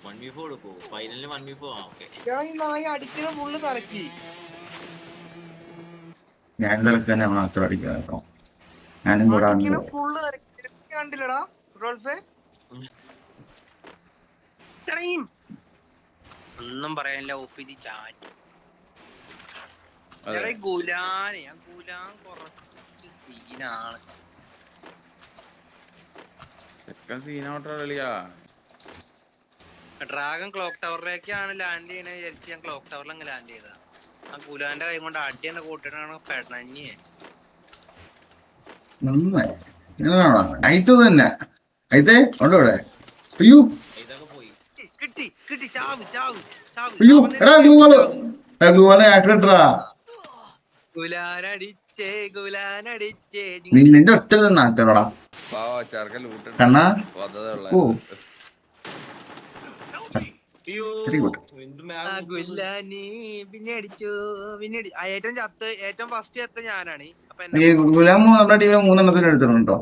1v4 എടുക്കോ? ഫൈനലിൽ 1v4 okay. ഈ നായ അടിക്കണ ഫുള്ള് തലക്കി. ഞാൻ തലക്കന്നെ മാത്രം അടിക്കാം കേട്ടോ. ഞാനും കൂടെ ഫുള്ള് കണ്ടില്ലടാ റോൾഫേ. ഒന്നും പറയാനില്ല. ഒപ്പിരി ചാറ്റ് ഗുലാൻ കുറച്ച് സീനാണ്. ഡ്രാഗൺ ക്ലോക്ക് ടവറിലേക്കാണ് ലാൻഡ് ചെയ്യണ വിചാരിച്ച് ഞാൻ ക്ലോക്ക് ടവറിൽ അങ്ങ് ലാൻഡ് ചെയ്താ. ആ ഗുലാന്റെ കൈ കൊണ്ട് അടി തന്നെ കൂട്ടിട്ടാണ് പെടഞ്ഞേ. തന്നെ ഉണ്ടോടെ. അയ്യോ കിട്ടി കിട്ടി. ചാവ് ചാവ് ചാവ്. ഗുലാനടിച്ചേ ഗുലാനടിച്ചേ. നിന്റെ ഒറ്റ നാക്കറോടാ കണ്ണാ. ഓ പിന്നെ അടിച്ചു. പിന്നെ ഏറ്റവും ചത്ത് ഏറ്റവും ഫസ്റ്റ് ചത്ത ഞാനാണ്. അപ്പൊ ഗുലാം നമ്മുടെ ടീമിലെ 3 എണ്ണത്തിന് എടുത്തിട്ടുണ്ടോ?